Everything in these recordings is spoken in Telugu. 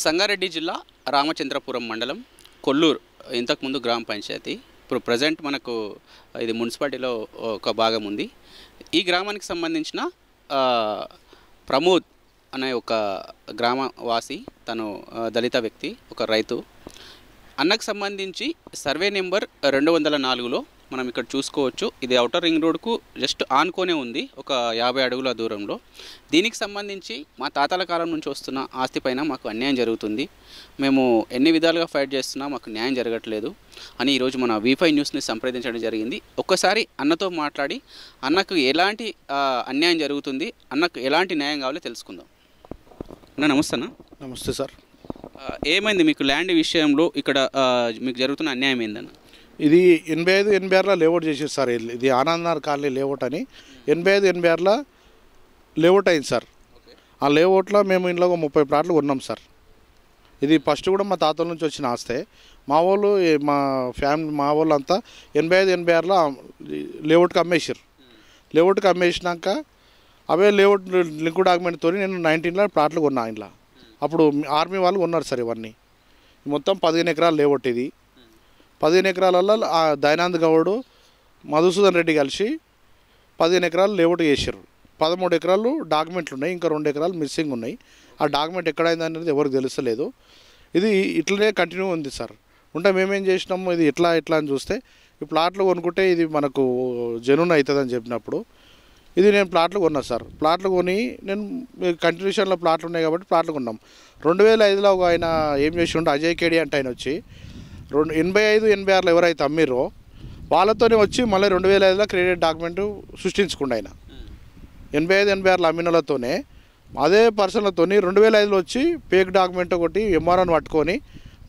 సంగారెడ్డి జిల్లా రామచంద్రపురం మండలం కొల్లూరు ఇంతకుముందు గ్రామ పంచాయతీ. ఇప్పుడు ప్రజెంట్ మనకు ఇది మున్సిపాలిటీలో ఒక భాగం ఉంది. ఈ గ్రామానికి సంబంధించిన ప్రమోద్ అనే ఒక గ్రామవాసి, తను దళిత వ్యక్తి, ఒక రైతు. అన్నకు సంబంధించి సర్వే నెంబర్ 204లో మనం ఇక్కడ చూసుకోవచ్చు. ఇది ఔటర్ రింగ్ రోడ్కు జస్ట్ ఆనుకొనే ఉంది, ఒక 50 అడుగుల దూరంలో. దీనికి సంబంధించి మా తాతల కాలం నుంచి వస్తున్న ఆస్తి పైన మాకు అన్యాయం జరుగుతుంది, మేము ఎన్ని విధాలుగా ఫైట్ చేస్తున్నా మాకు న్యాయం జరగట్లేదు అని ఈరోజు మన V5 న్యూస్ని సంప్రదించడం జరిగింది. ఒక్కసారి అన్నతో మాట్లాడి అన్నకు ఎలాంటి అన్యాయం జరుగుతుంది, అన్నకు ఎలాంటి న్యాయం కావాలో తెలుసుకుందాం. అన్న నమస్తే. అన్న నమస్తే సార్. ఏమైంది మీకు ల్యాండ్ విషయంలో? ఇక్కడ మీకు జరుగుతున్న అన్యాయం ఏందన్న? ఇది 85-86లో లేఅవుట్ చేసేది సార్. ఇది ఆనందనగర్ కాలనీ లేఅవుట్ అని 85-86లో లేఅవుట్ అయింది సార్. ఆ లేఅవుట్లో మేము ఇంట్లో 30 ప్లాట్లు కొన్నాం సార్. ఇది ఫస్ట్ కూడా మా తాతల నుంచి వచ్చిన ఆస్తే. మా వాళ్ళు మా వాళ్ళు అంతా 85-86లో లేఅవుట్కి అమ్మేసారు. లేఅవుట్కి అమ్మేసినాక అవే లేఅవుట్ లింక్ డాక్యుమెంట్తో నేను 19లో ప్లాట్లు కొన్నా ఇంట్లో. అప్పుడు ఆర్మీ వాళ్ళు కొన్నారు సార్. ఇవన్నీ మొత్తం 15 ఎకరాలు లేఅవుట్. ఇది 15 ఎకరాలలో దయానంద్ గౌడ్, మధుసూదన్ రెడ్డి కలిసి 15 ఎకరాలు లేఅవుట్ చేశారు. 13 ఎకరాలు డాక్యుమెంట్లు ఉన్నాయి, ఇంకా 2 ఎకరాలు మిస్సింగ్ ఉన్నాయి. ఆ డాక్యుమెంట్ ఎక్కడైంది అనేది ఎవరికి తెలుస్తలేదు. ఇది ఇట్లనే కంటిన్యూ ఉంది సార్. ఉంటే మేమేం చేసినాము, ఇది ఇట్లా అని చూస్తే ఈ ప్లాట్లు కొనుక్కుంటే ఇది మనకు జెన్యూన్ అవుతుందని చెప్పినప్పుడు ఇది నేను ప్లాట్లు కొన్నా సార్. ప్లాట్లు కొని నేను కంటిన్యూషన్లో ప్లాట్లు ఉన్నాయి కాబట్టి ప్లాట్లు కొన్నాం. 2005లో ఒక ఆయన ఏం చేసి ఉంటే అజయ్ కేడి అంటే ఆయన వచ్చి 85-86లో ఎవరైతే అమ్మిరో వాళ్ళతోనే వచ్చి మళ్ళీ 2005లో క్రెడిట్ డాక్యుమెంట్ సృష్టించుకుండా ఆయన 85-86లో అమ్మినలతోనే అదే పర్సన్లతో 2005లో వచ్చి ఫేక్ డాక్యుమెంట్ ఒకటి ఎంఆర్ఓని పట్టుకొని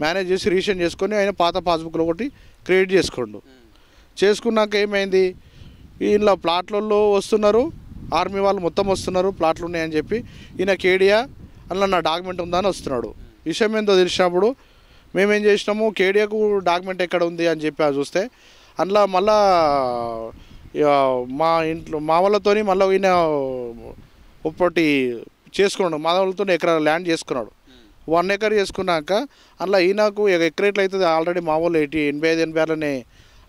మేనేజ్ చేసి రిజిస్ట్రేషన్ చేసుకొని ఆయన పాత పాస్బుక్లో ఒకటి క్రియేట్ చేసుకోండు. చేసుకున్నాక ఏమైంది, ఇలా ప్లాట్లలో వస్తున్నారు, ఆర్మీ వాళ్ళు మొత్తం వస్తున్నారు, ప్లాట్లు ఉన్నాయని చెప్పి ఈయన కేడియా అందులో నా డాక్యుమెంట్ ఉందని వస్తున్నాడు. విషయం ఏందో తెలిసినప్పుడు మేమేం చేసినాము, కేడియాకు డాక్యుమెంట్ ఎక్కడ ఉంది అని చెప్పి చూస్తే అందులో మళ్ళా మా వాళ్ళతో మళ్ళీ ఈయన ఒకటి చేసుకున్నాడు. మా వాళ్ళతో ఎకరా ల్యాండ్ చేసుకున్నాడు. 1 ఎకర్ చేసుకున్నాక అందులో ఈయనకు ఎకరేట్లు అవుతుంది ఆల్రెడీ మా వాళ్ళు 85-86లోనే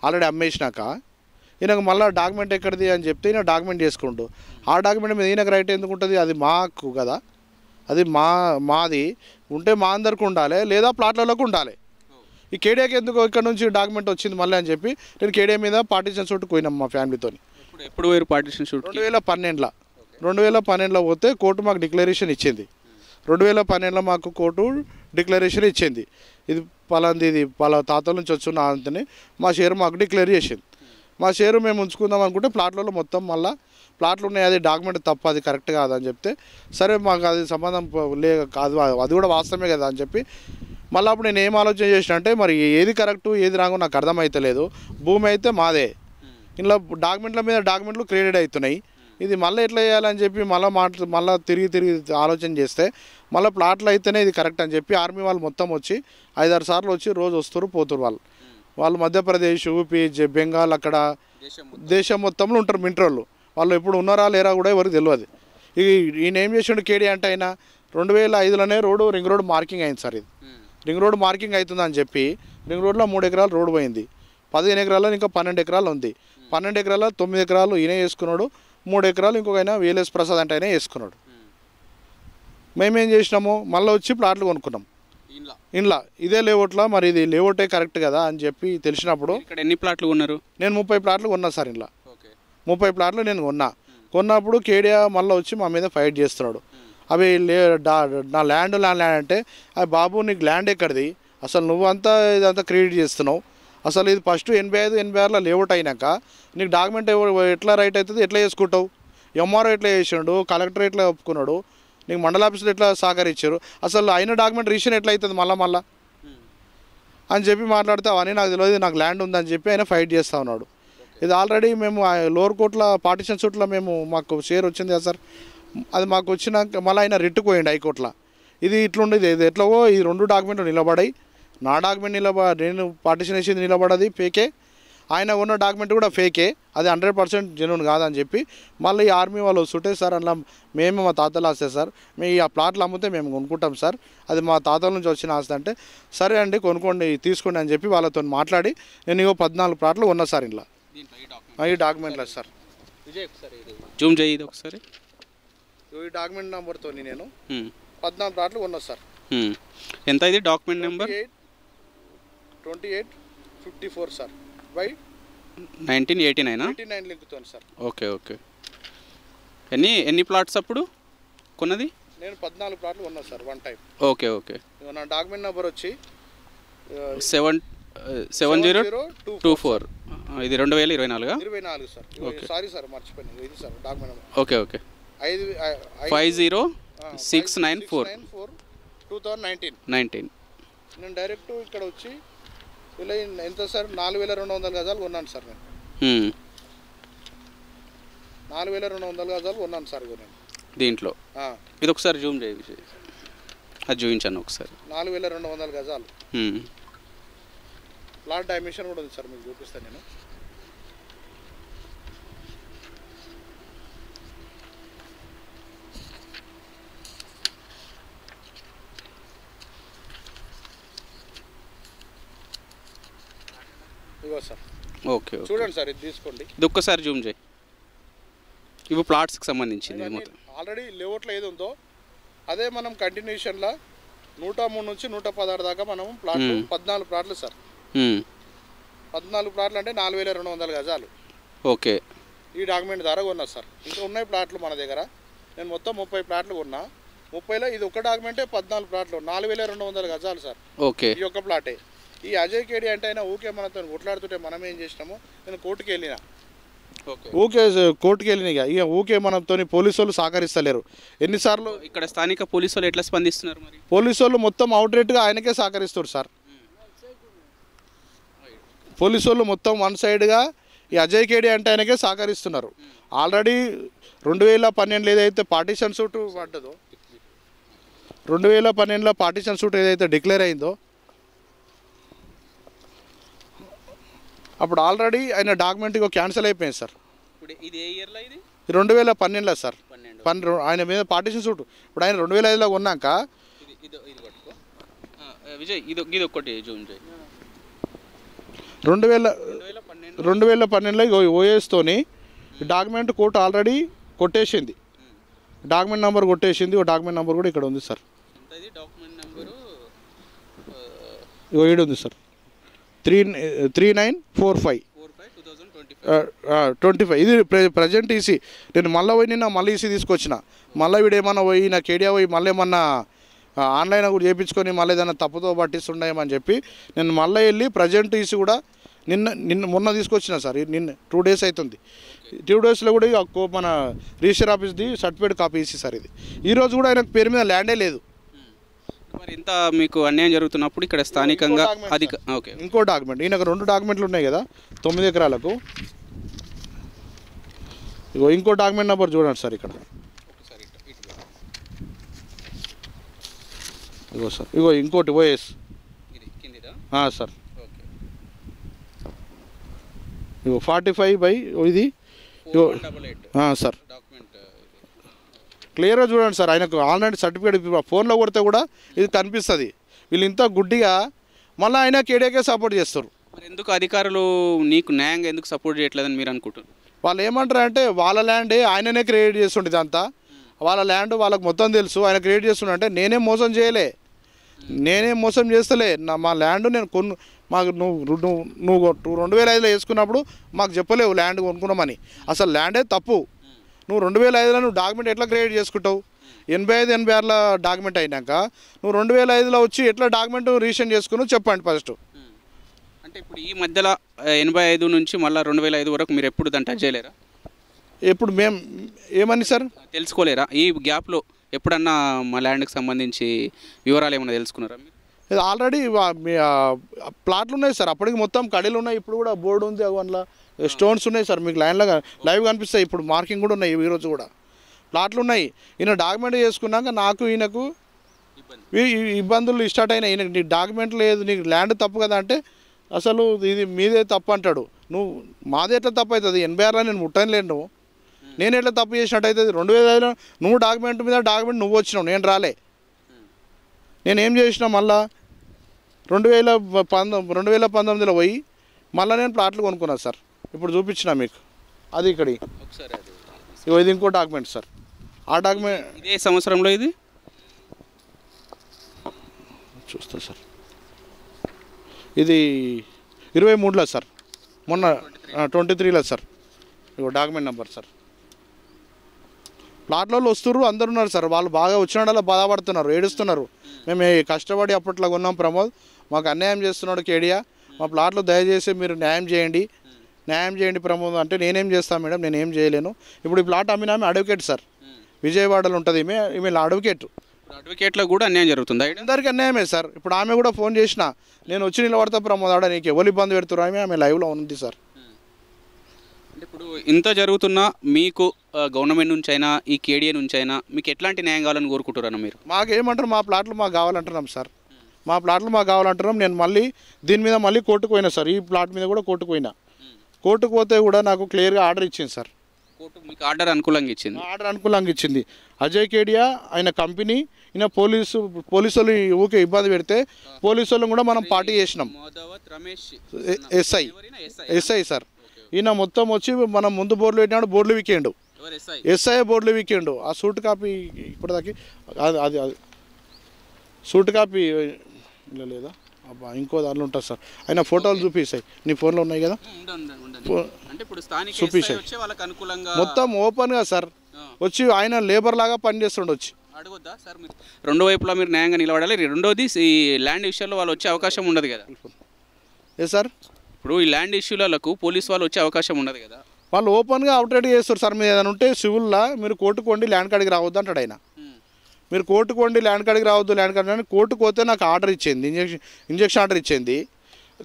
ఆల్రెడీ అమ్మేసినాక ఈయనకు మళ్ళీ డాక్యుమెంట్ ఎక్కడిది అని చెప్తే ఈయన డాక్యుమెంట్ చేసుకుంటూ ఆ డాక్యుమెంట్ మీద ఈయనకు రైట్ ఎందుకు ఉంటుంది? అది మాకు కదా, అది మాది ఉంటే మా అందరికి ఉండాలి, లేదా ప్లాట్లలోకి ఉండాలి. ఈ కేడియాకి ఎందుకు ఇక్కడ నుంచి డాక్యుమెంట్ వచ్చింది మళ్ళీ అని చెప్పి నేను కేడియా మీద పార్టీషన్ షూట్కి పోయినాం మా ఫ్యామిలీతో. ఎప్పుడు వేరు పార్టీషన్ షూట్? 2012లో పోతే కోర్టు మాకు డిక్లరేషన్ ఇచ్చింది. 2012లో మాకు కోర్టు డిక్లరేషన్ ఇచ్చింది, ఇది పలాంది, ఇది పలా తాతల నుంచి వచ్చిన అంతని మా షేర్ మాకు డిక్లేర్ చేసింది. మా షేరు మేము ఉంచుకుందాం అనుకుంటే ప్లాట్లలో మొత్తం మళ్ళీ ప్లాట్లు ఉన్నాయి, అది డాక్యుమెంట్ తప్ప, అది కరెక్ట్ కాదని చెప్తే సరే మాకు అది సంబంధం కాదు, అది కూడా వాస్తవమే కదా అని చెప్పి మళ్ళీ అప్పుడు నేను ఏం ఆలోచన చేసిన అంటే మరి ఏది కరెక్టు ఏది రాంగో నాకు అర్థమవుతలేదు. భూమి అయితే మాదే, ఇలా డాక్యుమెంట్ల మీద డాక్యుమెంట్లు క్రియేట్ అవుతున్నాయి, ఇది మళ్ళీ ఎట్లా చేయాలని చెప్పి మళ్ళీ తిరిగి ఆలోచన చేస్తే మళ్ళీ ప్లాట్లు అయితేనే ఇది కరెక్ట్ అని చెప్పి ఆర్మీ వాళ్ళు మొత్తం వచ్చి 5-6 సార్లు వచ్చి రోజు వస్తారు పోతురు. వాళ్ళు మధ్యప్రదేశ్, యూపీ, బెంగాల్, అక్కడ దేశం మొత్తంలో ఉంటారు మింట్రోళ్ళు. వాళ్ళు ఎప్పుడు ఉన్నారా లేరా కూడా ఎవరికి తెలియదు. ఈయన ఏం చేసిండు కేడీ అంటే ఆయన 2005లోనే రింగ్ రోడ్ మార్కింగ్ అయింది సార్. ఇది రింగ్ రోడ్ మార్కింగ్ అవుతుందని చెప్పి రింగ్ రోడ్లో 3 ఎకరాలు రోడ్డు పోయింది. 15 ఎకరాల్లో ఇంకా 12 ఎకరాలు ఉంది. 12 ఎకరాల్లో 9 ఎకరాలు ఈయన వేసుకున్నాడు, 3 ఎకరాలు ఇంకొక ఆయన VLS ప్రసాద్ అంటే ఆయన వేసుకున్నాడు. మేమేం చేసినాము, మళ్ళీ వచ్చి ప్లాట్లు కొనుక్కున్నాం ఇంట్లో ఇదే లేఅవుట్లో. మరి ఇది లేఅవుటే కరెక్ట్ కదా అని చెప్పి తెలిసినప్పుడు ఇక్కడ ఎన్ని ప్లాట్లు కొన్నారు? నేను 30 ప్లాట్లు కొన్నా సార్. ఇంట్లో 30 ప్లాట్లు నేను కొన్నప్పుడు కేడియా మళ్ళీ వచ్చి మా మీద ఫైట్ చేస్తున్నాడు. అవి నా ల్యాండ్ అంటే అవి బాబు నీకు ల్యాండ్ ఎక్కడిది, అసలు నువ్వంతా ఇదంతా క్రియేట్ చేస్తున్నావు, అసలు ఇది ఫస్ట్ 85-86లో లేఅవుట్ అయినాక నీకు డాక్యుమెంట్ ఎట్లా రైట్ అవుతుంది, ఎట్లా చేసుకుంటావు, ఎంఆర్ఓ ఎట్లా చేసిండు, కలెక్టర్ ఎట్లా ఒప్పుకున్నాడు, నీకు మండల ఆఫీసులు ఎట్లా సహకరించారు, అసలు అయిన డాక్యుమెంట్ రిజిస్ట్రేషన్ ఎట్లా అవుతుంది మళ్ళీ అని చెప్పి మాట్లాడితే అవన్నీ నాకు తెలియదు, నాకు ల్యాండ్ ఉందని చెప్పి ఆయన ఫైట్ చేస్తూ ఉన్నాడు. ఇది ఆల్రెడీ మేము లోవర్ కోర్టులో పార్టీషన్ సూట్లో మాకు షేర్ వచ్చింది కదా సార్. అది మాకు వచ్చినాక మళ్ళీ ఆయన రిట్టుకు పోయిండు హైకోర్టులో. ఇది ఇట్లుండేది, ఇది ఎట్లాగో ఈ 2 డాక్యుమెంట్లు నిలబడాయి, నా డాక్యుమెంట్ నేను పార్టీషన్ వేసేది నిలబడది ఫేకే, ఆయన ఉన్న డాక్యుమెంట్ కూడా ఫేకే, అది 100% జెన్యూన్ కాదని చెప్పి మళ్ళీ ఈ ఆర్మీ వాళ్ళు వస్తుంటే సార్ అందులో మేము మా తాతలు ఆస్తే సార్ మేము ఈ ప్లాట్లు అమ్మితే మేము కొనుక్కుంటాం సార్, అది మా తాతల నుంచి వచ్చిన ఆస్తి అంటే సరే అండి కొనుక్కోండి తీసుకోండి అని చెప్పి వాళ్ళతో మాట్లాడి నేను ఇగో 14 ప్లాట్లు ఉన్నా సార్ ఇంట్లో ఈ డాక్యుమెంట్లో సార్. జూమ్ చేయి ఇది ఒకసారి. ఈ డాక్యుమెంట్ నెంబర్తో నేను 14 ప్లాట్లు ఉన్నా సార్. ఎంత ఇది డాక్యుమెంట్ నెంబర్? 2854 సార్ బై 1989 లింక్తో సార్. Okay okay. ఎన్ని ప్లాట్స్ అప్పుడు కొన్నది? నేను 14 ప్లాట్లు ఉన్నా sir one time. Okay okay. నా డాక్యుమెంట్ నెంబర్ వచ్చి 7024. ఇది 2024 సార్. సారీ సార్ మర్చిపోయాను, ఇది sir document number. Okay okay. 50694 2019. నేను డైరెక్ట్ ఇక్కడ వచ్చి ఇలా ఎంత సార్ 4200 గజాలు కొన్నాను సార్. నేను 4200 గజాలు కొన్నాను సార్ నేను దీంట్లో. ఇది ఒకసారి జూమ్ చేయి, అది చూపించాను ఒకసారి. 4200 గజాలు ప్లాట్ డైమెన్షన్ కూడా ఉంది సార్, మీకు చూపిస్తాను నేను. ఇగో సార్. ఓకే చూడండి సార్, ఇది తీసుకోండి. ఇది ఒక్కసారి జూమ్ చేయి. ఇవి ప్లాట్స్కి సంబంధించింది ఆల్రెడీ లేఅవుట్లో ఏది ఉందో అదే మనం కంటిన్యూషన్లో 103 నుంచి 116 దాకా మనం ప్లాట్లు 14 ప్లాట్లు సార్. 14 ప్లాట్లు అంటే 4200 గజాలు. ఓకే. ఈ డాక్యుమెంట్ ద్వారా కొన్నా సార్. ఇంకా ఉన్నాయి ప్లాట్లు మన దగ్గర. నేను మొత్తం 30 ప్లాట్లు కొన్నా. 30లో ఇది ఒక డాక్యుమెంటే 14 ప్లాట్లు 4200 గజాలు సార్. ఓకే. ఈ ఒక్క ప్లాటే. ఈ అజయ్ కేడి అంటే అయినా ఊకే మనతో కొట్లాడుతుంటే మనం ఏం చేసినాము, నేను కోర్టుకి వెళ్ళినా. ఊకే కోర్టుకి వెళ్ళిన ఇక ఊకే మనతో పోలీసు వాళ్ళు సహకరిస్తలేరు. ఎన్నిసార్లు ఇక్కడ స్థానిక పోలీసు వాళ్ళు ఎట్లా స్పందిస్తున్నారు మరి? పోలీసు వాళ్ళు మొత్తం అవుట్రేట్గా ఆయనకే సహకరిస్తారు సార్. పోలీసు వాళ్ళు మొత్తం వన్ సైడ్గా ఈ అజయ్ కేడి అంటే ఆయనకే సహకరిస్తున్నారు. ఆల్రెడీ 2012 ఏదైతే పార్టీషన్ సూట్ పడ్డదో, 2012లో పార్టీషన్ సూట్ ఏదైతే డిక్లేర్ అయిందో అప్పుడు ఆల్రెడీ ఆయన డాక్యుమెంట్ క్యాన్సిల్ అయిపోయింది సార్. ఇది ఏ ఇయర్లో? ఇది 2012లో సార్. ఆయన మీద పార్టీషన్ సూట్ ఇప్పుడు ఆయన 2005లో కొన్నాక విజయ్ ఇది ఒక్కటి జూమ్ చేయి. 2012లో ఓఎస్తోని డాక్యుమెంట్ కోర్టు ఆల్రెడీ కొట్టేసింది. డాక్యుమెంట్ నెంబర్ కొట్టేసింది. డాక్యుమెంట్ నెంబర్ కూడా ఇక్కడ ఉంది సార్. డాక్యుమెంట్ నెంబరు ఈడ ఉంది సార్. 3945 ఇది ప్రజెంట్ ఈసీ. నేను మళ్ళీ పోయి నిన్న మళ్ళీ ఈసీ తీసుకొచ్చిన. మళ్ళీ వీడు ఏమన్నా పోయి నా కేడియా పోయి మళ్ళీ ఏమన్నా ఆన్లైన్ కూడా చేయించుకొని మళ్ళీ ఏదైనా తప్పుతో పట్టిస్తుండేమని చెప్పి నేను మళ్ళీ వెళ్ళి ప్రజెంట్ ఈసీ కూడా మొన్న తీసుకొచ్చిన సార్. నిన్న 2 days అవుతుంది. 2 daysలో కూడా మన రిజిస్టర్ ఆఫీస్ది సర్టిఫికేట్ కాపీ ఇచ్చి సార్. ఇది ఈరోజు కూడా ఆయన పేరు మీద ల్యాండే లేదు. మరి ఇంత మీకు అన్యాయం జరుగుతున్నప్పుడు ఇక్కడ స్థానికంగా ఓకే ఇంకో డాక్యుమెంట్ ఈయనకు 2 డాక్యుమెంట్లు ఉన్నాయి కదా 9 ఎకరాలకు. ఇగో ఇంకో డాక్యుమెంట్ నెంబర్ చూడండి సార్ ఇక్కడ. ఇగో సార్, ఇగో ఇంకోటి ఓఎస్ సార్. ఇగో 45 ఇది ఇగో సార్. క్లియర్గా చూడండి సార్. ఆయనకు ఆల్రెడీ సర్టిఫికేట్ ఫోన్లో కొడితే కూడా ఇది కనిపిస్తుంది. వీళ్ళు ఇంత గుడ్డిగా మళ్ళీ ఆయన కేడీకే సపోర్ట్ చేస్తారు. మరి ఎందుకు అధికారులు నీకు న్యాయంగా ఎందుకు సపోర్ట్ చేయట్లేదని మీరు అనుకుంటున్నారు? వాళ్ళు ఏమంటారు అంటే వాళ్ళ ల్యాండే ఆయననే క్రియేట్ చేస్తుండే. ఇదంతా వాళ్ళ ల్యాండ్ వాళ్ళకి మొత్తం తెలుసు. ఆయన క్రియేట్ చేస్తుండే అంటే నేనేం మోసం చేయలే, నేనేం మోసం చేస్తలే. మా ల్యాండ్ నేను మాకు నువ్వు 2005లో వేసుకున్నప్పుడు మాకు చెప్పలేవు ల్యాండ్ కొనుక్కున్నామని. అసలు ల్యాండే తప్పు. నువ్వు 2005లో నువ్వు డాక్యుమెంట్ ఎట్లా క్రియేట్ చేసుకుంటావు? 85-86లో డాక్యుమెంట్ అయినాక నువ్వు 2005లో వచ్చి ఎట్లా డాక్యుమెంట్ రిజిస్ట్రేషన్ చేసుకున్నావు చెప్పండి ఫస్ట్. అంటే ఇప్పుడు ఈ మధ్యలో 85 నుంచి మళ్ళీ 2005 వరకు మీరు ఎప్పుడు దాన్ని టచ్ చేయలేరా? ఎప్పుడు మేము ఏమని సార్ తెలుసుకోలేరా? ఈ గ్యాప్లో ఎప్పుడన్నా మా ల్యాండ్కి సంబంధించి వివరాలు ఏమైనా తెలుసుకున్నారా మీరు? ఆల్రెడీ ప్లాట్లు ఉన్నాయి సార్. అప్పటికి మొత్తం కడీలు ఉన్నాయి. ఇప్పుడు కూడా బోర్డు ఉంది, అందులో స్టోన్స్ ఉన్నాయి సార్. మీకు లైన్లో లైవ్ కనిపిస్తాయి. ఇప్పుడు మార్కింగ్ కూడా ఉన్నాయి. ఈరోజు కూడా ప్లాట్లు ఉన్నాయి. ఈయన డాక్యుమెంట్ చేసుకున్నాక నాకు ఈయనకు ఇబ్బందులు స్టార్ట్ అయినాయి. ఈయనకు నీ డాక్యుమెంట్ లేదు, నీకు ల్యాండ్ తప్పు కదా అంటే అసలు ఇది మీదే తప్పు అంటాడు. నువ్వు మాది ఎట్లా తప్పు అవుతుంది? ఎన్బిఆర్లో నేను ముట్టనలేను. నువ్వు నేను ఎట్లా తప్పు చేసినట్టు అవుతుంది? 2005లో నువ్వు డాక్యుమెంట్ మీద డాక్యుమెంట్ నువ్వు వచ్చినావు, నేను రాలే. నేనేం చేసినా మళ్ళా 2019లో పోయి మళ్ళీ నేను ప్లాట్లు కొనుక్కున్నాను సార్. ఇప్పుడు చూపించిన మీకు, అది ఇక్కడ ఇది ఇంకో డాక్యుమెంట్ సార్. ఆ డాక్యుమెంట్ ఇదే సంవత్సరంలో ఇది చూస్తా సార్. ఇది 23లో సార్, మొన్న 23లో సార్. ఇగో డాక్యుమెంట్ నెంబర్ సార్. ప్లాట్లో వస్తున్నారు, అందరు ఉన్నారు సార్. వాళ్ళు బాగా వచ్చినడల్లా బాధపడుతున్నారు, ఏడుస్తున్నారు. మేము కష్టపడి అప్పట్లో కొన్నాం ప్రమోద్, మాకు అన్యాయం చేస్తున్నాడు కేడియా, మా ప్లాట్లు దయచేసి మీరు న్యాయం చేయండి ప్రమోద్ అంటే, నేనేం చేస్తాను మేడం, నేనేం చేయలేను. ఇప్పుడు ఈ ప్లాట్ అమ్మిన ఆమె అడ్వకేట్ సార్, విజయవాడలో ఉంటుంది. ఈమె అడ్వకేట్లో కూడా అన్యాయం జరుగుతుంది. అందరికీ అన్యాయమే సార్. ఇప్పుడు ఆమె కూడా ఫోన్ చేసిన, నేను వచ్చి నిలబడతా ప్రమోద్ ఆడ, నీకు ఎవరు ఇబ్బంది పెడుతున్నారు ఆమె లైవ్లో ఉంది సార్. అంటే ఇప్పుడు ఇంత జరుగుతున్నా మీకు గవర్నమెంట్ నుంచి అయినా ఈ కేడిఏ నుంచి అయినా మీకు ఎట్లాంటి న్యాయం కావాలని కోరుకుంటున్నాను మీరు? మాకేమంటారు, మా ప్లాట్లు మాకు కావాలంటున్నాం సార్. మా ప్లాట్లు మాకు కావాలంటున్నాం. నేను మళ్ళీ దీని మీద మళ్ళీ కోర్టుకు పోయినా సార్. ఈ ప్లాట్ మీద కూడా కోర్టుకు పోయినా. కోర్టుకు పోతే కూడా నాకు క్లియర్గా ఆర్డర్ ఇచ్చింది సార్. కోర్టు మీకు ఆర్డర్ అనుకూలంగా ఇచ్చింది? ఆర్డర్ అనుకూలంగా ఇచ్చింది. అజయ్ కేడియా ఆయన కంపెనీ, ఈయన పోలీసు వాళ్ళు ఊకే ఇబ్బంది పెడితే పోలీసు వాళ్ళని కూడా మనం పార్టీ చేసినాం. SI sir. ఈయన మొత్తం వచ్చి మనం ముందు బోర్డులు పెట్టినాడు, బోర్డులు వీకెండు. ఎస్ఐ బోర్డులు వీకెండు. ఆ సూట్ కాపీ ఇప్పటిదాకా అది సూట్ కాపీ లేదా అబ్బా, ఇంకో దాంట్లో ఉంటుంది సార్. ఆయన ఫోటోలు చూపిస్తాయి, నీ ఫోన్లో ఉన్నాయి కదా, చూపిస్తాయి మొత్తం ఓపెన్గా సార్. వచ్చి ఆయన లేబర్ లాగా పనిచేస్తుండ వచ్చి అడగొద్దా సార్? మీరు రెండు వైపులా మీరు న్యాయంగా నిలబడాలి. రెండోది ఈ ల్యాండ్ విషయాల్లో వాళ్ళు వచ్చే అవకాశం ఉండదు కదా. ఏ సార్, ఇప్పుడు ఈ ల్యాండ్ ఇష్యూలకు పోలీస్ వాళ్ళు వచ్చే అవకాశం ఉండదు కదా. వాళ్ళు ఓపెన్గా అవుట్రేట్ చేస్తారు సార్. మీరు ఏదైనా ఉంటే సివిల్లా మీరు కోర్టుకు వండి ల్యాండ్ కాడికి రావద్దు అంటాడు ఆయన. మీరు కోర్టుకు వండి ల్యాండ్ కాడికి రావద్దు, ల్యాండ్ కాడికి కోర్టుకు పోతే నాకు ఆర్డర్ ఇచ్చింది, ఇంజక్షన్ ఆర్డర్ ఇచ్చింది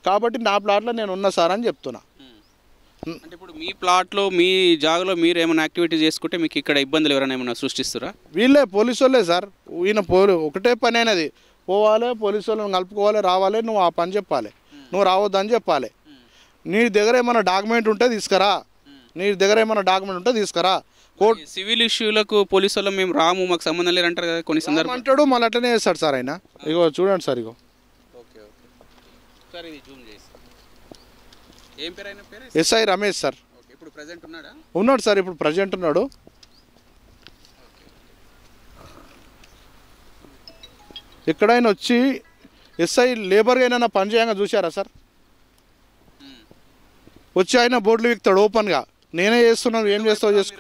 కాబట్టి నా ప్లాట్లో నేను ఉన్నా సార్ అని చెప్తున్నా. అంటే ఇప్పుడు మీ ప్లాట్లో మీ జాగాలో మీరు ఏమైనా యాక్టివిటీ చేసుకుంటే మీకు ఇక్కడ ఇబ్బందులు ఎవరైనా ఏమైనా సృష్టిస్తారా? వీళ్ళే పోలీసు వాళ్ళే సార్. ఈయన ఒకటే పని అయినది, పోవాలి పోలీసు వాళ్ళని కలుపుకోవాలి, రావాలి, నువ్వు ఆ పని చెప్పాలి, నువ్వు రావద్దని చెప్పాలి. నీ దగ్గర ఏమైనా డాక్యుమెంట్ ఉంటే తీసుకురా, కోర్టు సివిల్ ఇష్యూలకు పోలీసు వాళ్ళు మేము రాము, మాకు సంబంధం లేదంటారు కదా కొన్ని సందర్భాలు. అంటాడు, మళ్ళీ అట్లనే చేస్తాడు సార్ ఆయన. ఇగో చూడండి సార్, ఇగో ఏం పేరు అయిన పేరు? SI Ramesh sir. ఇప్పుడు ప్రెజెంట్ ఉన్నాడా? ఉన్నాడు సార్, ఇప్పుడు ప్రజెంట్ ఉన్నాడు. ఎక్కడైనా వచ్చి ఎస్ఐ లేబర్గా అయినా పని చేయంగా చూసారా సార్? వచ్చి ఆయన బోర్డులు విక్తాడు ఓపెన్గా, నేనే చేస్తున్నాను, ఏం చేస్తావు చేసుకో.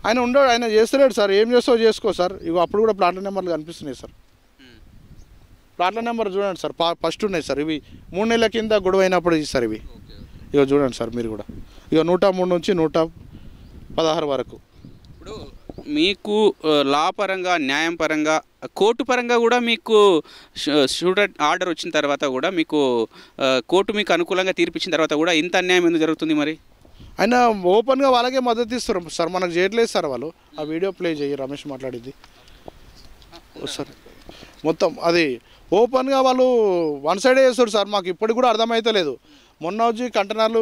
ఆయన ఉండడు, ఆయన చేస్తలేడు సార్. ఏం చేస్తావు చేసుకో సార్. ఇగో అప్పుడు కూడా ప్లాట్ల నెంబర్లు కనిపిస్తున్నాయి సార్. ప్లాట్ల నెంబర్ చూడండి సార్, ఫస్ట్ ఉన్నాయి సార్. ఇవి 3 నెలల కింద గొడవ అయినప్పుడు సార్ ఇవి. ఇగో చూడండి సార్ మీరు కూడా. ఇక 103 నుంచి 116 వరకు. ఇప్పుడు మీకు లా పరంగా, న్యాయం పరంగా, కోర్టు పరంగా కూడా మీకు షూట్ ఆర్డర్ వచ్చిన తర్వాత కూడా మీకు కోర్టు మీకు అనుకూలంగా తీర్పిచ్చిన తర్వాత కూడా ఇంత అన్యాయం ఎందుకు జరుగుతుంది మరి? ఆయన ఓపెన్గా వాళ్ళకే మద్దతు ఇస్తారు సార్, మనకు చేయట్లేదు సార్ వాళ్ళు. ఆ వీడియో ప్లే చేయి, రమేష్ మాట్లాడింది సార్. మొత్తం అది ఓపెన్గా వాళ్ళు వన్ సైడే చేస్తారు సార్. మాకు ఇప్పటికి కూడా అర్థమవుతలేదు. మొన్న వచ్చి కంటైనర్లు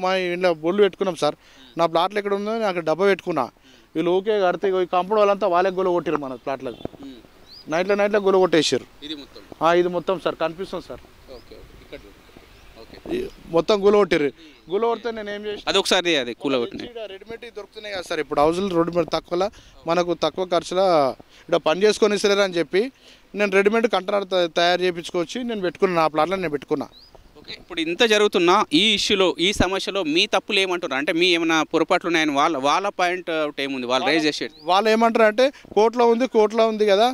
మా ఇంట్లో బొల్లు పెట్టుకున్నాం సార్. నా ప్లాట్లు ఎక్కడ ఉందో నేను అక్కడ డబ్బా పెట్టుకున్నా. వీళ్ళు ఓకే కడితే ఈ కంపెనీ వాళ్ళంతా వాళ్ళే గొల కొట్టారు మన ప్లాట్లకు. నైట్లో గొల కొట్టేసారు. ఇది మొత్తం సార్ కనిపిస్తుంది సార్, మొత్తం గుల కొట్టారు. గుల కొడితే నేను ఏం చేసి అది ఒకసారి అది రెడీమేడ్ దొరుకుతున్నాయి కదా సార్ ఇప్పుడు హౌజులు, రెడీమేడ్ తక్కువలో మనకు తక్కువ ఖర్చులో ఇక్కడ పని చేసుకొని ఇస్తలేరు అని చెప్పి నేను రెడీమేడ్ కంటైనర్ తయారు చేయించుకొచ్చి నేను పెట్టుకున్నాను. నా ప్లాట్లో నేను పెట్టుకున్నా. ఓకే, ఇప్పుడు ఇంత జరుగుతున్నా ఈ ఇష్యూలో, ఈ సమస్యలో మీ తప్పులు ఏమంటున్నారు? అంటే మీ ఏమైనా పొరపాట్లు ఉన్నాయని వాళ్ళ పాయింట్ అవుట్ ఏముంది వాళ్ళు రైజ్ చేసేది? వాళ్ళు ఏమంటారు అంటే కోర్టులో ఉంది కదా,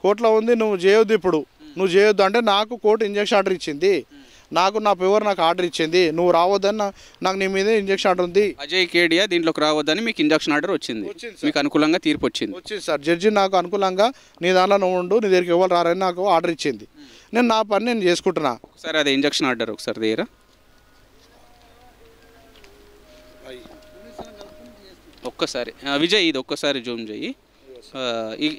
కోర్టులో ఉంది, నువ్వు చేయొద్దు, ఇప్పుడు నువ్వు చేయొద్దు అంటే నాకు కోర్టు ఇంజక్షన్ ఆర్డర్ ఇచ్చింది, నాకు నా ఫేవర్ నాకు ఆర్డర్ ఇచ్చింది, నువ్వు రావద్దని నాకు నీ మీద ఇంజక్షన్ ఆర్డర్ ఉంది. అజయ్ కేడియా దీంట్లోకి రావద్దని మీకు ఇంజక్షన్ ఆర్డర్ వచ్చింది, మీకు అనుకూలంగా తీర్పు వచ్చింది సార్. జడ్జి నాకు అనుకూలంగా నీ దాంట్లో నువ్వు ఉండు, నీ దగ్గరికి ఎవరు రారని నాకు ఆర్డర్ ఇచ్చింది. నేను నా పని నేను చేసుకుంటున్నా. ఒకసారి అదే ఇంజక్షన్ ఆర్డర్ ఒకసారి దగ్గర ఒక్కసారి విజయ్ ఇది ఒక్కసారి జూమ్ చెయ్యి.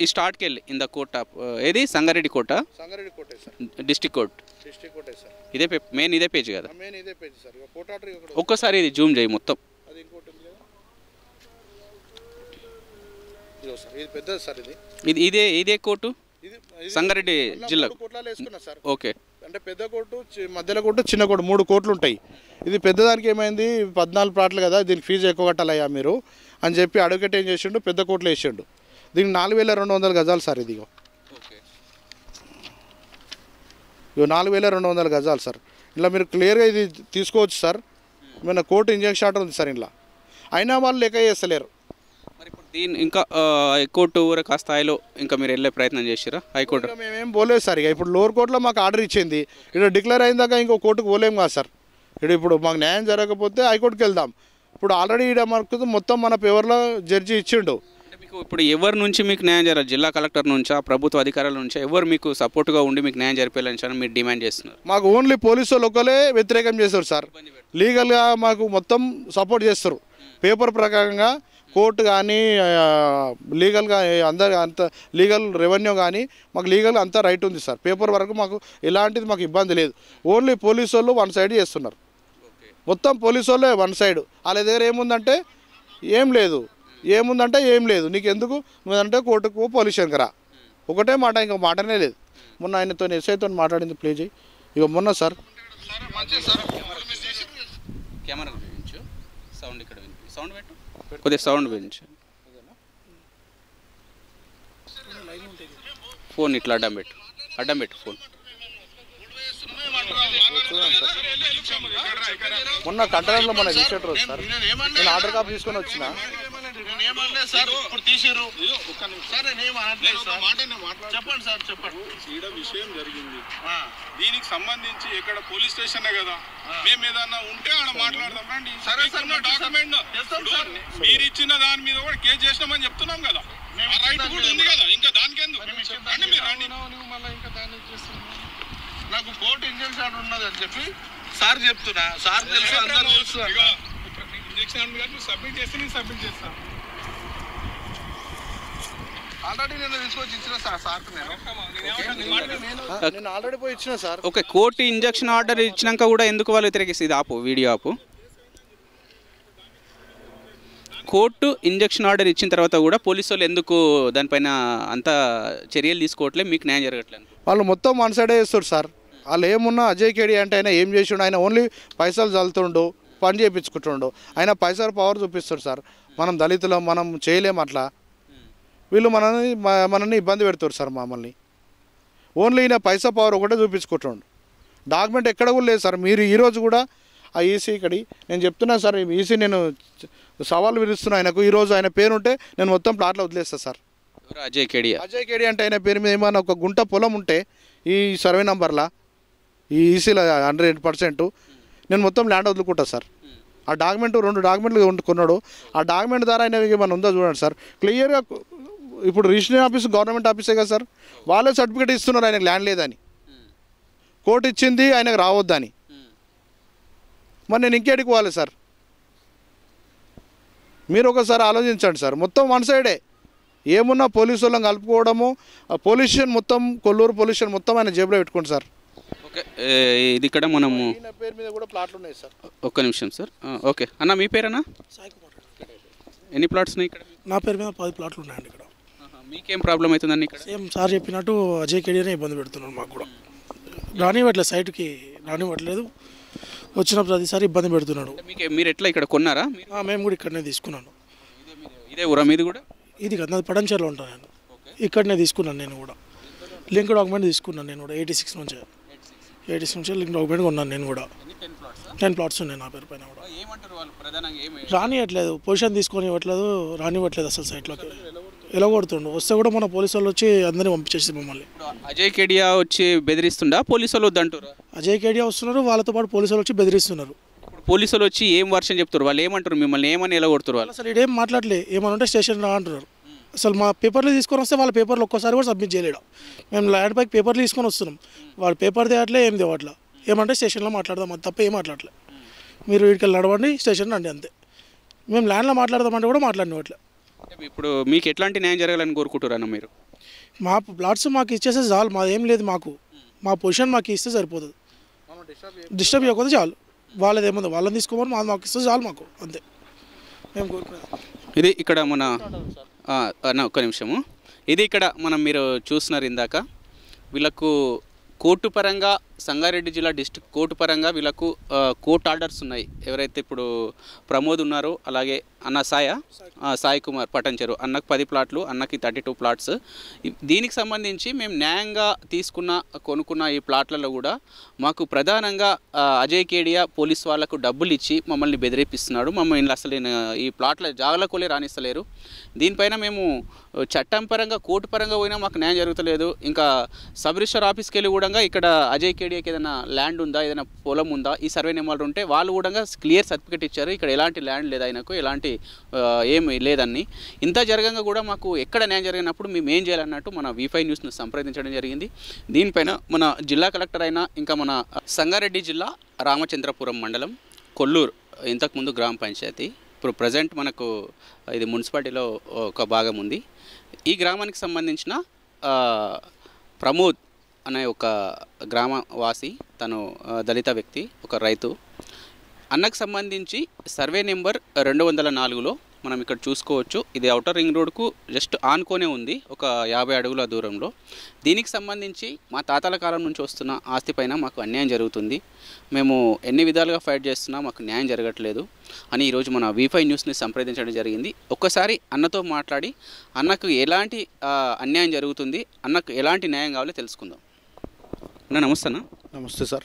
ఈ స్టార్ట్కి వెళ్ళి ఇన్ ద కోర్ట్ ఆఫ్ ఏది సంగారెడ్డి కోట సంగారెడ్డి కోటే సార్, డిస్ట్రిక్ట్ కోర్ట్ డిస్ట్రిక్ట్ కోటే సార్. ఇదే మెయిన్ ఇదే పేజ్ కదా. మెయిన్ ఇదే పేజ్ సార్. ఇక కోర్ట్ ఆర్డర్ ఇక్కడ ఒక్కసారి ఇది జూమ్ చేయి మొత్తం. అది ఇంకోటి ఉంది కదా, ఇదో సార్, ఇది పెద్దది సార్. ఇదే కోర్టు సంగారెడ్డి జిల్లా కోట్లలో వేసుకున్నా సార్. ఓకే, అంటే పెద్ద కోర్టు, మధ్యలో కోర్టు, చిన్న కోర్టు, 3 కోర్టులు ఉంటాయి. ఇది పెద్దదానికి ఏమైంది, 14 ప్లాట్లు కదా, దీనికి ఫీజు ఎక్కువ కట్టాలయ్యా మీరు అని చెప్పి అడ్వకేట్ ఏం చేసిండు, పెద్ద కోర్టులో వేసిండు. దీనికి 4200 గజాలు సార్. ఇది ఇగో 4200 గజాలు సార్. ఇలా మీరు క్లియర్గా ఇది తీసుకోవచ్చు సార్. ఏమైనా కోర్టు ఇంజక్షన్ ఆర్డర్ ఉంది సార్ ఇలా, అయినా వాళ్ళు లెక్క చేస్తలేరు. మరి ఇప్పుడు దీని ఇంకా హైకోర్టు వరకు ఆ స్థాయిలో ఇంకా మీరు వెళ్ళే ప్రయత్నం చేసిరా? హైకోర్టు మేమేం పోలేదు సార్. ఇక ఇప్పుడు లోవర్ కోర్టులో మాకు ఆర్డర్ ఇచ్చింది, ఇక్కడ డిక్లేర్ అయిందాక ఇంకో కోర్టుకు పోలేము కదా సార్. ఇప్పుడు మాకు న్యాయం జరగకపోతే హైకోర్టుకి వెళ్దాం. ఇప్పుడు ఆల్రెడీ ఇక్కడ మనకు మొత్తం మన పేవర్లో జడ్జి ఇచ్చిండు. మీకు ఇప్పుడు ఎవరి నుంచి మీకు న్యాయం జరగాలి? జిల్లా కలెక్టర్ నుంచా, ప్రభుత్వ అధికారుల నుంచా, ఎవరు మీకు సపోర్ట్గా ఉండి మీకు న్యాయం జరిపేయాలని మీరు డిమాండ్ చేస్తున్నారు? మాకు ఓన్లీ పోలీసు వాళ్ళు ఒకరే వ్యతిరేకం చేస్తారు సార్. లీగల్గా మాకు మొత్తం సపోర్ట్ చేస్తారు. పేపర్ ప్రకారంగా కోర్టు కానీ లీగల్గా అందరు అంత లీగల్ రెవెన్యూ కానీ మాకు లీగల్గా అంతా రైట్ ఉంది సార్. పేపర్ వరకు మాకు ఎలాంటిది మాకు ఇబ్బంది లేదు. ఓన్లీ పోలీసు వాళ్ళు వన్ సైడ్ చేస్తున్నారు. మొత్తం పోలీసు వాళ్ళే వన్ సైడ్. వాళ్ళ దగ్గర ఏముందంటే ఏం లేదు, ఏముందంటే ఏం లేదు. నీకు ఎందుకు నువ్వంటే కోర్టుకు పోలీస్ శంకరా, ఒకటే మాట, ఇంకో మాటనే లేదు. మొన్న ఆయనతో ఎస్ఐతో మాట్లాడింది ప్లే చేయి. ఇక మొన్న సార్ కెమెరా సౌండ్ ఇక్కడ సౌండ్ పెట్టు, కొద్దిగా సౌండ్ పెంచు. ఫోన్ ఇట్లా అడ్డం పెట్టు ఫోన్. మొన్న కంటైనర్లో మన రీసెంట్ రోజు సార్ నేను ఆర్డర్ కాపీ తీసుకొని వచ్చిన. చెప్పండి సార్, చెప్పండి. ఈడ విషయం జరిగింది, దీనికి సంబంధించి ఇక్కడ పోలీస్ స్టేషన్ కదా, మేము ఏదన్నా ఉంటే ఆడ మాట్లాడదాం రండి. సరే సార్, డాక్యుమెంట్ మీరు ఇచ్చిన దాని మీద కూడా కేసు చేసినామని చెప్తున్నాం కదా, రైట్ కూడా ఉంది కదా, ఇంకా దానికి ఎందుకు రండి మీరు రండి. నాకు కోర్టు ఇంజక్షన్ ఆర్డర్ ఉన్నది అని చెప్పి సార్ చెప్తున్నా. సార్ తెలుసు, అందరూ తెలుసు. ఇంజక్షన్ ఆర్డర్ సబ్మిట్ చేస్తే నేను సబ్మిట్ చేస్తాను. ఆల్రెడీ నేను తీసుకొచ్చి ఇచ్చిన సార్ నేను ఆల్రెడీ పోయి ఇచ్చిన sir. Okay, court injection order ఇచ్చినాక కూడా ఎందుకు వాళ్ళు వ్యతిరేకిస్తుంది? ఆపు, వీడియో ఆపు. కోర్టు ఇంజక్షన్ ఆర్డర్ ఇచ్చిన తర్వాత కూడా పోలీసు వాళ్ళు ఎందుకు దానిపైన అంత చర్యలు తీసుకోవట్లేదు? మీకు న్యాయం జరగట్లేదు? వాళ్ళు మొత్తం వన్ సైడే చేస్తారు సార్. వాళ్ళు ఏమున్నా అజయ్ కేడి అంటే ఆయన ఏం చేసిండు, ఆయన ఓన్లీ పైసలు చల్లుతుండు, పని చేయించుకుంటుండు. ఆయన పైసలు పవర్ చూపిస్తాడు సార్. మనం దళితులు, మనం చేయలేము అట్లా. వీళ్ళు మనల్ని ఇబ్బంది పెడతారు సార్ మమ్మల్ని. ఓన్లీ ఈయన పైసా పవర్ ఒకటే చూపించుకుంటుండు. డాక్యుమెంట్ ఎక్కడ కూడా లేదు సార్. మీరు ఈరోజు కూడా ఆ ఈసీ ఇక్కడి నేను చెప్తున్నా సార్, ఈసీ నేను సవాల్ విరుస్తున్నా ఆయనకు. ఈరోజు ఆయన పేరు ఉంటే నేను మొత్తం ప్లాట్లో వదిలేస్తాను సార్. అజయ్ కేడి అంటే ఆయన పేరు మీద ఏమైనా ఒక గుంట పొలం ఉంటే ఈ సర్వే నంబర్లా ఈ ఈసీలో 100% నేను మొత్తం ల్యాండ్ వదులుకుంటా సార్. ఆ డాక్యుమెంట్ 2 డాక్యుమెంట్లు కొన్నాడు. ఆ డాక్యుమెంట్ ద్వారా ఆయన ఏమైనా ఉందో చూడండి సార్. క్లియర్గా ఇప్పుడు రిజిస్ట్రేషన్ ఆఫీస్ గవర్నమెంట్ ఆఫీసే కదా సార్. వాళ్ళే సర్టిఫికేట్ ఇస్తున్నారు ఆయనకు ల్యాండ్ లేదని. కోర్టు ఇచ్చింది ఆయనకు రావద్దని. మరి నేను ఇంకేడికి పోవాలి సార్? మీరు ఒకసారి ఆలోచించండి సార్. మొత్తం వన్ సైడే ఏమున్నా పోలీసు వాళ్ళని కలుపుకోవడము. పొల్యూషన్ మొత్తం కొల్లూరు పొల్యూషన్ మొత్తం ఆయన జేబులో పెట్టుకోండి సార్. ఓకే, ఇది ఇక్కడ మనము పేరు మీద కూడా ప్లాట్లు ఉన్నాయి సార్. ఒక్క నిమిషం సార్. ఓకే అన్న, మీ పేరేనా? సాయి కుమార్. ఎన్ని ప్లాట్స్ ఉన్నాయి ఇక్కడ? నా పేరు మీద 10 ప్లాట్లు ఉన్నాయండి ఇక్కడ. మీకేం ప్రాబ్లం అవుతుందండి ఇక్కడ? సేమ్ సార్ చెప్పినట్టు అజయ్ కేడియనే ఇబ్బంది పెడుతున్నాడు. మాకు కూడా రానివ్వట్లేదు, సైట్కి రానివ్వట్లేదు. వచ్చిన ప్రతిసారి ఇబ్బంది పెడుతున్నాడు. మీరు ఎట్లా ఇక్కడ కొన్నారా? మేము కూడా ఇక్కడనే తీసుకున్నాను. ఇదే ఊరా మీది కూడా? ఇది కదా నాది పడంచేరులో ఉంటాను నేను. ఇక్కడనే తీసుకున్నాను నేను కూడా. లింక్ డాక్యుమెంట్ తీసుకున్నాను నేను కూడా 86 నుంచి లింక్ డాక్యుమెంట్ కొన్నాను నేను కూడా. 10 ప్లాట్స్ ఉన్నాయి నా పేరు పైన కూడా. రానివ్వట్లేదు, పొజిషన్ తీసుకొని ఇవ్వట్లేదు, రానివ్వట్లేదు అసలు సైట్లోకి. ఎలా కొడుతుండు? వస్తే కూడా మన పోలీసు వాళ్ళు వచ్చి అందరినీ పంపించేసి మమ్మల్ని. అజయ్ కేడియా వచ్చి బెదిరిస్తుండా? పోలీసు వాళ్ళు వద్దంటారు? అజయ్ కేడియా వస్తున్నారు, వాళ్ళతో పాటు పోలీసు వాళ్ళు వచ్చి బెదిరిస్తున్నారు. పోలీసు వాళ్ళు వచ్చి ఏం వర్షం చెప్తారు? వాళ్ళు ఏమంటారు? మిమ్మల్ని ఏమని ఎలా కొడుతారు వాళ్ళు? అసలు ఇదేం మాట్లాడలే. ఏమనంటే స్టేషన్ రా అంటున్నారు. అసలు మా పేపర్లు తీసుకొని వస్తే వాళ్ళ పేపర్లు ఒక్కసారి కూడా సబ్మిట్ చేయలేడు. మేము ల్యాండ్ పైకి పేపర్లు తీసుకొని వస్తున్నాం, వాళ్ళు పేపర్ తేవట్లే, ఏం తేవట్లే. ఏమంటే స్టేషన్లో మాట్లాడదాం, అది తప్ప ఏం మాట్లాడలే. మీరు వీటికి నడవండి, స్టేషన్ రండి అంతే. మేము ల్యాండ్లో మాట్లాడదామంటే కూడా మాట్లాడినట్లే. ఇప్పుడు మీకు ఎట్లాంటి న్యాయం జరగాలని కోరుకుంటున్నారన్న మీరు? మా ప్లాట్స్ మాకు ఇచ్చేస్తే చాలు, మాదేం లేదు, మా పొజిషన్ మాకు ఇస్తే సరిపోతుంది. డిస్టర్బ్ చేయకపోతే చాలు, వాళ్ళది ఏముంది వాళ్ళని తీసుకోమని మాకు ఇస్తే చాలు, మాకు అంతే మేము కోరుకునేది. ఇది ఇక్కడ మన అన్న ఒక్క నిమిషము, ఇది ఇక్కడ మీరు చూస్తున్నారు ఇందాక, వీళ్ళకు కోర్టు పరంగా సంగారెడ్డి జిల్లా డిస్ట్రిక్ట్ కోర్టు పరంగా వీళ్ళకు కోర్టు ఆర్డర్స్ ఉన్నాయి. ఎవరైతే ఇప్పుడు ప్రమోద్ ఉన్నారో, అలాగే అన్న సాయి కుమార్ పటంచెరు, అన్నకు 10 ప్లాట్లు, అన్నకి 32 ప్లాట్స్. దీనికి సంబంధించి మేము న్యాయంగా కొనుక్కున్న ఈ ప్లాట్లలో కూడా మాకు ప్రధానంగా అజయ్ కేడియా పోలీస్ వాళ్ళకు డబ్బులు ఇచ్చి మమ్మల్ని బెదిరిపిస్తున్నాడు. మమ్మల్ని అసలు ఈ ప్లాట్ల జాగలకోలే రాణిస్తలేరు. దీనిపైన మేము చట్టం పరంగా కోర్టు పరంగా పోయినా మాకు న్యాయం జరుగుతలేదు. ఇంకా సబ్ రిజిస్టర్ ఆఫీస్కి వెళ్ళి కూడా ఇక్కడ అజయ్ కేడియాకి ఏదైనా ల్యాండ్ ఉందా, ఏదైనా పొలం ఉందా, ఈ సర్వే నెంబర్లు ఉంటే వాళ్ళు కూడా క్లియర్ సర్టిఫికేట్ ఇచ్చారు. ఇక్కడ ఎలాంటి ల్యాండ్ లేదు, ఆయనకు ఎలాంటి ఏమి లేదని. ఇంత జరగంగా కూడా మాకు ఎక్కడ న్యాయం జరిగినప్పుడు మేము ఏం చేయాలన్నట్టు మన V5 న్యూస్ను సంప్రదించడం జరిగింది. దీనిపైన మన జిల్లా కలెక్టర్ అయినా, ఇంకా మన సంగారెడ్డి జిల్లా రామచంద్రపురం మండలం కొల్లూరు ఇంతకుముందు గ్రామ పంచాయతీ, ఇప్పుడు ప్రజెంట్ మనకు ఇది మున్సిపాలిటీలో ఒక భాగం ఉంది. ఈ గ్రామానికి సంబంధించిన ప్రమోద్ అనే ఒక గ్రామవాసి, తను దళిత వ్యక్తి, ఒక రైతు. అన్నకు సంబంధించి సర్వే నెంబర్ 204లో మనం ఇక్కడ చూసుకోవచ్చు. ఇది ఔటర్ రింగ్ రోడ్కు జస్ట్ ఆనుకొనే ఉంది, ఒక 50 అడుగుల దూరంలో. దీనికి సంబంధించి మా తాతల కాలం నుంచి వస్తున్న ఆస్తి పైన మాకు అన్యాయం జరుగుతుంది. మేము ఎన్ని విధాలుగా ఫైట్ చేస్తున్నా మాకు న్యాయం జరగట్లేదు అని ఈరోజు మన V5 న్యూస్ని సంప్రదించడం జరిగింది. ఒక్కసారి అన్నతో మాట్లాడి అన్నకు ఎలాంటి అన్యాయం జరుగుతుంది, అన్నకు ఎలాంటి న్యాయం కావాలో తెలుసుకుందాం. అన్న నమస్తే అన్న. నమస్తే సార్.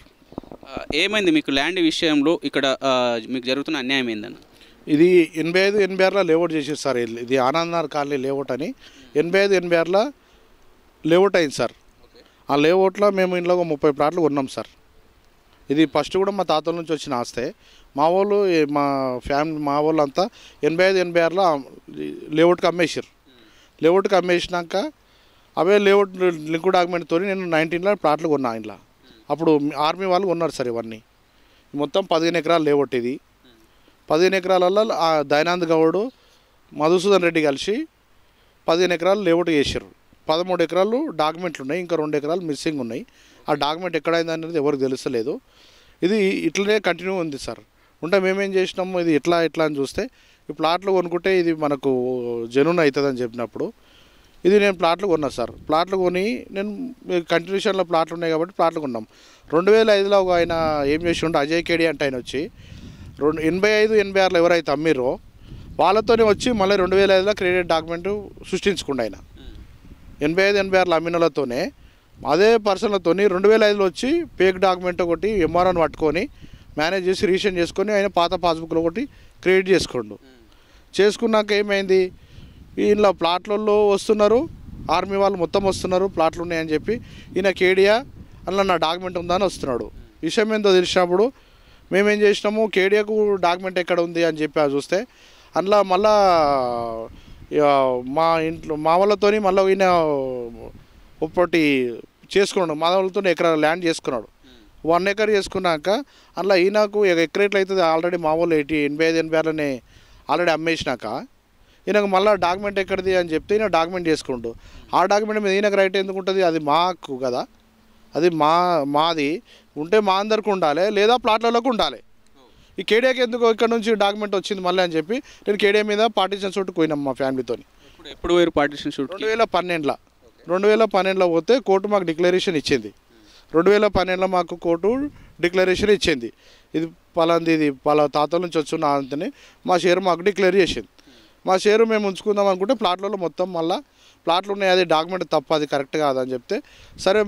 ఏమైంది మీకు ల్యాండ్ విషయంలో ఇక్కడ మీకు జరుగుతున్న అన్యాయం ఏందన్న? ఇది 85, 86లో లేఅవుట్ చేసేది సార్. ఇది ఆనందనగర్ కాలనీ లేఅవుట్ అని 85, 86లో లేఅవుట్ అయింది సార్. ఆ లేఅవుట్లో మేము ఇంట్లో 30 ప్లాట్లు కొన్నాం సార్. ఇది ఫస్ట్ కూడా మా తాతల నుంచి వచ్చిన ఆస్తే. మా వాళ్ళు మా వాళ్ళు అంతా 85, 86లో లేఅవుట్కి అమ్మేసారు. లేఅవుట్కి అమ్మేసినాక అవే లేఅవుట్ లింక్ డాక్యుమెంట్తో నేను 19లో ప్లాట్లు కొన్నా ఇంట్లో. అప్పుడు ఆర్మీ వాళ్ళు కొన్నారు సార్. ఇవన్నీ మొత్తం 15 ఎకరాలు లేఅవుట్. ఇది 15 ఎకరాలలో దయానంద్ గౌడ్, మధుసూదన్ రెడ్డి కలిసి 15 ఎకరాలు లేఅవుట్ చేశారు. 13 ఎకరాలు డాక్యుమెంట్లు ఉన్నాయి, ఇంకా 2 ఎకరాలు మిస్సింగ్ ఉన్నాయి. ఆ డాక్యుమెంట్ ఎక్కడైంది అనేది ఎవరికి తెలుస్తలేదు. ఇది ఇట్లనే కంటిన్యూ ఉంది సార్. ఉంటే మేమేం చేసినాము, ఇది ఎట్లా అని చూస్తే ఈ ప్లాట్లు కొనుక్కుంటే ఇది మనకు జెన్యూన్ అవుతుందని చెప్పినప్పుడు ఇది నేను ప్లాట్లు కొన్నా సార్. ప్లాట్లు కొని నేను కంటిన్యూషన్లో ప్లాట్లు ఉన్నాయి కాబట్టి ప్లాట్లు కొన్నాం. 2005లో ఆయన ఏం చేసి ఉంటే అజయ్ కేడి అంటే ఆయన వచ్చి 85, 86లో ఎవరైతే అమ్మిరో వాళ్ళతోనే వచ్చి మళ్ళీ 2005లో క్రెడిట్ డాక్యుమెంట్ సృష్టించుకుండా ఆయన 85, 86లో అమ్మినలతోనే అదే పర్సన్లతో 2005లో వచ్చి ఫేక్ డాక్యుమెంట్ ఒకటి ఎంఆర్ఓని పట్టుకొని మేనేజ్ చేసి రిజిస్ట్రేషన్ చేసుకొని ఆయన పాత పాస్బుక్లో ఒకటి క్రియేట్ చేసుకున్నాక ఏమైంది, ఈయన ప్లాట్లలో వస్తున్నారు, ఆర్మీ వాళ్ళు మొత్తం వస్తున్నారు, ప్లాట్లు ఉన్నాయని చెప్పి ఈయన కేడియా అందులో నా డాక్యుమెంట్ ఉందని వస్తున్నాడు. విషయం ఏందో తెలిసినప్పుడు మేమేం చేసినాము, కేడియాకు డాక్యుమెంట్ ఎక్కడ ఉంది అని చెప్పి చూస్తే అందులో మళ్ళా మా వాళ్ళతో మళ్ళీ ఈయన ఒకటి చేసుకున్నాడు. మా వాళ్ళతో ఎకరా ల్యాండ్ చేసుకున్నాడు. 1 ఎకర్ చేసుకున్నాక అందులో ఈయనకు ఎకరేట్లు అవుతుంది ఆల్రెడీ మా వాళ్ళు 85, 86లోనే ఆల్రెడీ అమ్మేసినాక ఈయనకు మళ్ళీ డాక్యుమెంట్ ఎక్కడిది అని చెప్తే ఈయన డాక్యుమెంట్ చేసుకుంటూ ఆ డాక్యుమెంట్ మీద ఈయనకు రైట్ ఎందుకు ఉంటుంది, అది మాకు కదా, అది మాది ఉంటే మా అందరికి ఉండాలి, లేదా ప్లాట్లలోకి ఉండాలి. ఈ కేడియాకి ఎందుకు ఇక్కడ నుంచి డాక్యుమెంట్ వచ్చింది మళ్ళీ అని చెప్పి నేను కేడియా మీద పార్టీషన్ షూట్కి పోయినాం మా ఫ్యామిలీతో. ఎప్పుడు వేరు పార్టీషన్ షూట్? 2012లో పోతే కోర్టు మాకు డిక్లరేషన్ ఇచ్చింది. 2012లో మాకు కోర్టు డిక్లరేషన్ ఇచ్చింది. ఇది పలా తాతల నుంచి వచ్చిన అంతని మా షేర్ మాకు డిక్లేర్ చేసింది. మా షేరు మేము ఉంచుకుందాం అనుకుంటే ప్లాట్లలో మొత్తం మళ్ళీ ప్లాట్లు ఉన్నాయి, అది డాక్యుమెంట్ తప్ప, అది కరెక్ట్ కాదని చెప్తే సరే